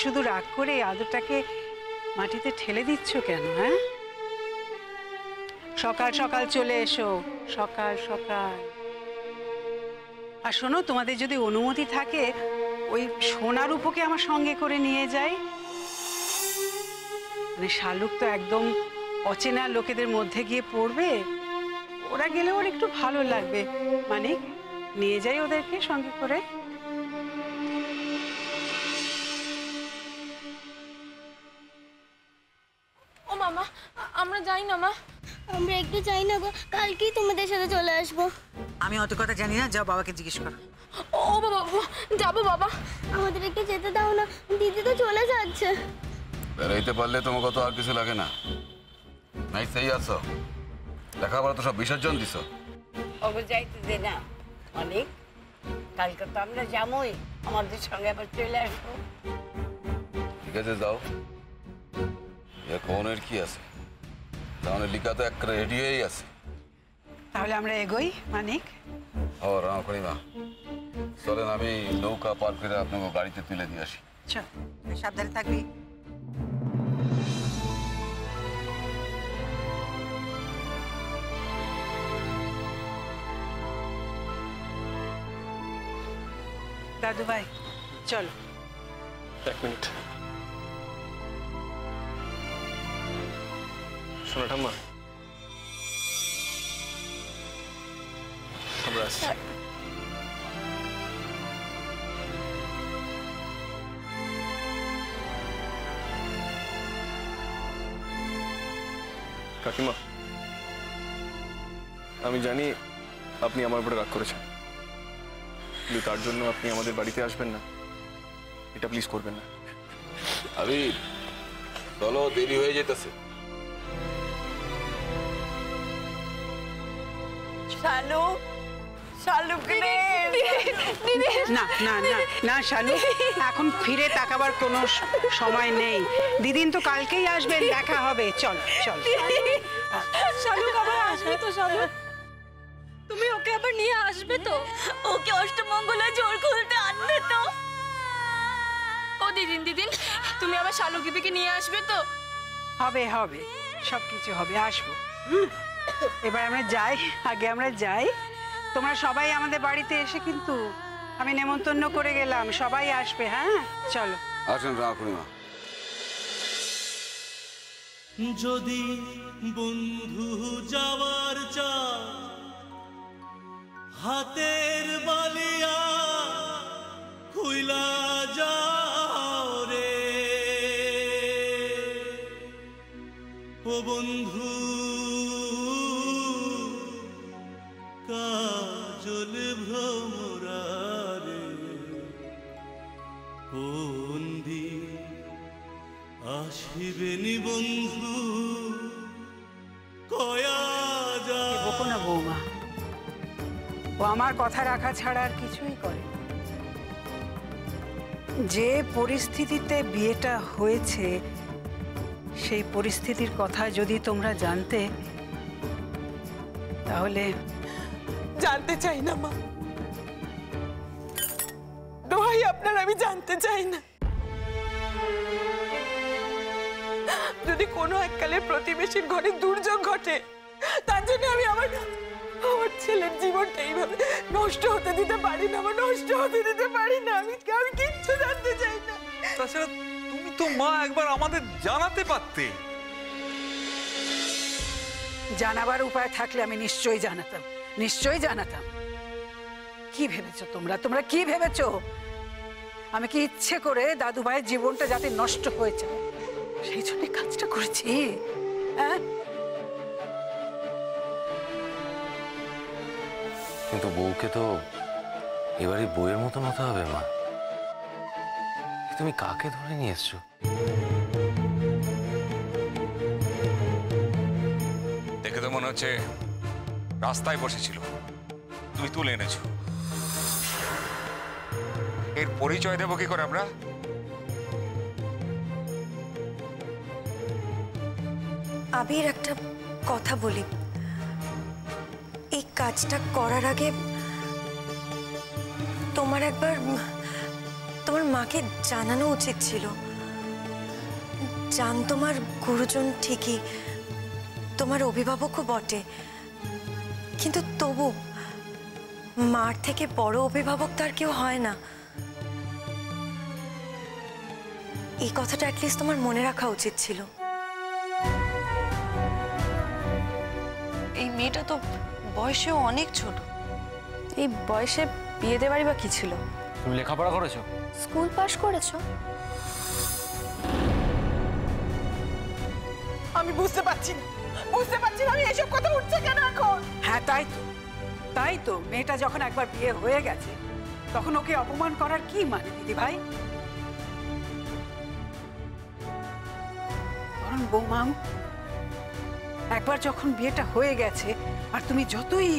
শুধু রাগ করে আদরটাকে মাটিতে ঠেলে দিচ্ছ কেন? হ্যাঁ, সকাল সকাল চলে এসো, সকাল সকাল। আর শোনো, তোমাদের যদি অনুমতি থাকে ওই সোনার উপকে আমার সঙ্গে করে নিয়ে যাই। মানে শালুক তো একদম অচেনা লোকেদের মধ্যে গিয়ে পড়বে, ওরা গেলে ওর একটু ভালো লাগবে। মানে নিয়ে যাই ওদেরকে সঙ্গে করে। ও মামা, আমরা যাই না মা। আমরা একটু যাই না গো, কালকেই তোমাদের সাথে চলে আসবো। আমি অত কথা জানি না, যাও বাবাকে জিজ্ঞেস করো। ও বাবা, যাবো বাবা। আমাদের একটু যেতে দাও না, দিদি তো চলে যাচ্ছে। বেরোইতে পারলে তোমাকে তো আর কিছু লাগে না। নাই সেই আছো, লেখাপড়া তো সব বিসর্জন দিছ। ওগো যাইতে দে না অনেক, কালকে তো আমরা যাবোই, আমাদের সঙ্গে আবার চলে আসবো। ঠিক আছে যাও, এখন এর কি আছে, তাহলে লিখা তো এক রেডি হয়েই আছে। তাহলে আমরা এগোই মানিক। ও রামকড়িমা, চলেন আমি নৌকা পার করে আপনাকে গাড়িতে তুলে দিয়ে আসি। চল, সাবধানে থাকবি। দাদু ভাই চলো। এক মিনিট। শোনো ঠাম্মা, আমরা আসছি। কাকিমা, আমি জানি আপনি আমার উপরে রাগ করেছেন, কিন্তু তার জন্য আপনি আমাদের বাড়িতে আসবেন না, এটা প্লিজ করবেন না। আরে চলো, দেরি হয়ে যেতেছে। শালুক, শালুক রে। না না না না শালুক, এখন ফিরে তাকাবার কোনো সময় নেই। দিদিন তো কালকেই আসবেন, দেখা হবে। চল চল। শালুক আবার আসবে তো? শালুক, তুমি ওকে আবার নিয়ে আসবে তো? ওকে অষ্টমঙ্গলা জোর খুলতে আনবে তো? ও দিদিন, দিদিন তুমি আবার শালুক দিদিকে নিয়ে আসবে তো? হবে হবে, সবকিছু হবে, আসবো। এবার আমরা যাই, আগে আমরা যাই। তোমরা সবাই আমাদের বাড়িতে এসে কিন্তু আমি নেমন্তন্ন করে গেলাম, সবাই আসবে। হ্যাঁ চলো। আসেন রামকড়িমা। যদি বন্ধু যাওয়ার চা হাতের বালিয়া খুইলা যাও রে ও বন্ধু, কাজল ভ্রমরারে কোন দিন আসিবেনি বন্ধু কয়া যা। বকো না বৌমা, ও আমার কথা রাখা ছাড়া আর কিছুই করে। যে পরিস্থিতিতে বিয়েটা হয়েছে সেই পরিস্থিতির কথা যদি তোমরা জানতে, তাহলে। জানতে চাই না মা, দোহাই আপনার, আমি জানতে চাই না। যদি কোনো এককালে প্রতিবেশীর ঘরে দুর্যোগ ঘটে, তার জন্য আমি আমার ছেলের জীবনটা এইভাবে নষ্ট হতে দিতে পারি না। আমার নষ্ট হতে দিতে পারি না। আমি কিচ্ছু জানতে চাই না। তাছাড়া তুমি তো মা একবার আমাদের জানাতে পারতে। জানাবার উপায় থাকলে আমি নিশ্চয়ই জানাতাম, নিশ্চয়ই জানাতাম। কি ভেবেছো তোমরা? তোমরা কি ভেবেছো? আমি কি ইচ্ছে করে দাদু ভাইয়ের জীবনটা যাতে নষ্ট হয়েছে সেই জন্য কাজটা করেছি? হ্যাঁ, কিন্তু বউকে তো এবারে বউয়ের মতন হতে হবে মা। তুমি কাকে ধরে নিয়ে এসছো? দেখে তো মনে হচ্ছে রাস্তায় বসেছিল, তুমি তুলে এনেছো। এর পরিচয় দেবো কি করে আমরা? আবির, একটা কথা বলি। এই কাজটা করার আগে তোমার একবার তোমার মাকে জানানো উচিত ছিল। জান তোমার গুরুজন ঠিকই, তোমার অভিভাবকও বটে, কিন্তু তবু মার থেকে বড় অভিভাবক তো আর কেউ হয় না। এই কথাটা অ্যাটলিস্ট তোমার মনে রাখা উচিত ছিল। এই মেয়েটা তো বয়সেও অনেক ছোট, এই বয়সে বিয়ে দেওয়ারই বা কি ছিল? তুমি লেখাপড়া করেছো? স্কুল পাশ করেছো? আমি বুঝতে পারছি না আমি এসব কথা উঠছে কেন এখন? হ্যাঁ তাই তো মেয়েটা যখন একবার বিয়ে হয়ে গেছে তখন ওকে অপমান করার কি মানে দিদি ভাই? কারণ বৌমা, একবার যখন বিয়েটা হয়ে গেছে আর তুমি যতই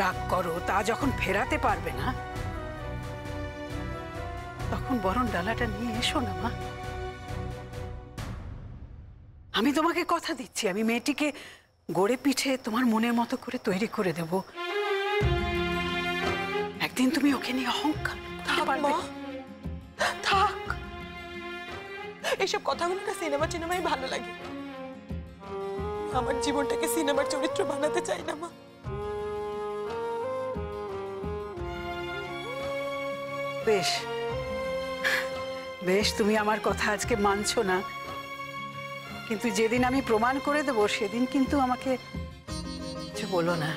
রাগ করো তা যখন ফেরাতে পারবে না, তখন বরণ ডালাটা নিয়ে এসো না মা। আমি তোমাকে কথা দিচ্ছি, আমি মেয়েটিকে গড়ে পিঠে তোমার মনের মতো করে তৈরি করে দেব। একদিন তুমি ওকে নিয়ে অহংকার করতে পারবে। থাক, এসব কথাগুলো না সিনেমায় ভালো লাগে। আমার জীবনটাকে সিনেমার চরিত্র বানাতে চাই না মা। বেশ বেশ, তুমি আমার কথা আজকে মানছো না, কিন্তু যেদিন আমি প্রমাণ করে দেব সেদিন কিন্তু আমাকে কিছু বলো না।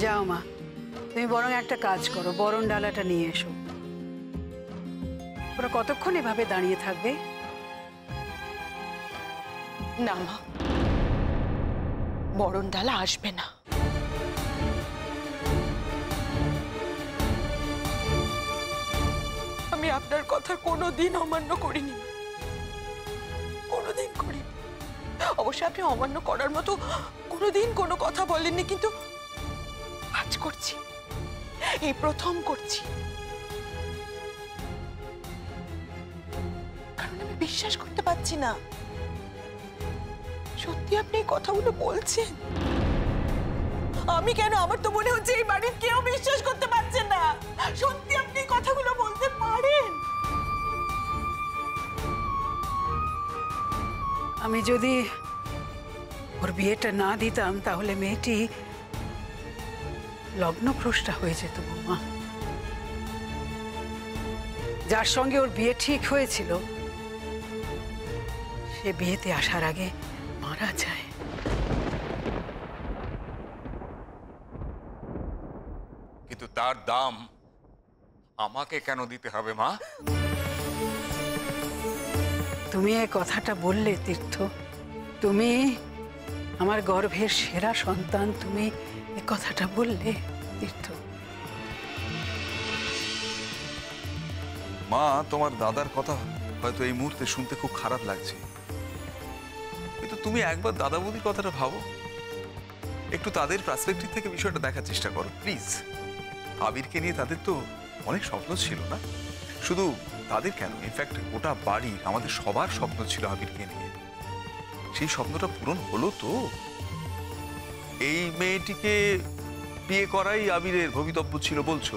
যাও মা, তুমি বরং একটা কাজ করো, বরণ ডালাটা নিয়ে এসো। ওরা কতক্ষণ এভাবে দাঁড়িয়ে থাকবে? না মা, বরণ ডালা আসবে না। আমি আপনার কথা কোনোদিন অমান্য করিনি, কোনোদিন করিনি। অবশ্য আপনি অমান্য করার মতো কোনোদিন কোনো কথা বলেননি, কিন্তু আজ করছি, এই প্রথম করছি। কারণ আমি বিশ্বাস করতে পারছি না সত্যি আপনি এই কথাগুলো বলছেন। আমি কেন, আমার তো মনে হচ্ছে এই বাড়ির কেউ বিশ্বাস করতে পারছে না সত্যি আপনি এই কথাগুলো বলতে পারেন। আমি যদি ওর বিয়েটা না দিতাম তাহলে মেয়েটি লগ্নভ্রষ্টা হয়ে যেত বৌমা। যার সঙ্গে ওর বিয়ে ঠিক হয়েছিল সে বিয়েতে আসার আগে মারা যায়। কিন্তু তার দাম আমাকে কেন দিতে হবে মা? তুমি এই কথাটা বললে তীর্থ, তুমি আমার গর্ভের সেরা সন্তান, তুমি এই কথাটা বললে তীর্থ। মা, তোমার দাদার কথা হয়তো এই মুহূর্তে শুনতে খুব খারাপ লাগছে, কিন্তু তুমি একবার দাদা বৌদির কথাটা ভাবো, একটু তাদের পার্সপেক্টিভ থেকে বিষয়টা দেখার চেষ্টা করো প্লিজ। আবিরকে নিয়ে তাদের তো অনেক স্বপ্ন ছিল না, শুধু তাদের কেন, ইনফ্যাক্ট গোটা বাড়ির আমাদের সবার স্বপ্ন ছিল আবিরকে নিয়ে। সেই স্বপ্নটা পূরণ হলো তো। এই মেয়েটিকে বিয়ে করাই আবিরের ভবিতব্য ছিল বলছো?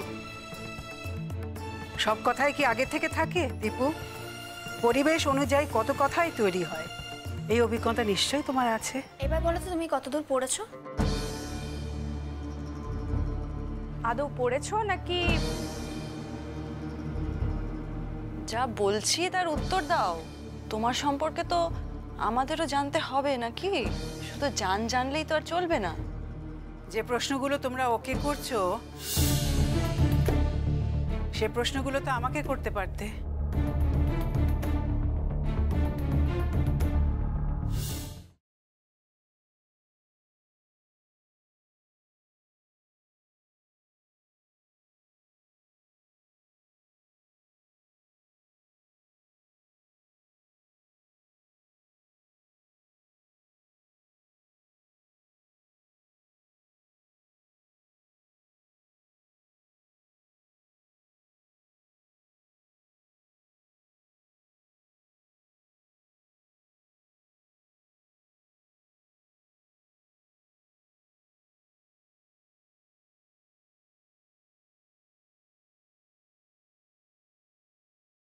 সব কথাই কি আগে থেকে থাকে দীপু? পরিবেশ অনুযায়ী কত কথাই তৈরি হয়, এই অভিজ্ঞতা নিশ্চয়ই তোমার আছে। এবার বলো তো তুমি কতদূর পড়েছো? আদৌ পড়েছো নাকি যা বলছি তার উত্তর দাও? তোমার সম্পর্কে তো আমাদেরও জানতে হবে নাকি? শুধু জানলেই তো আর চলবে না। যে প্রশ্নগুলো তোমরা ওকে করছো সে প্রশ্নগুলো তো আমাকে করতে পারতে।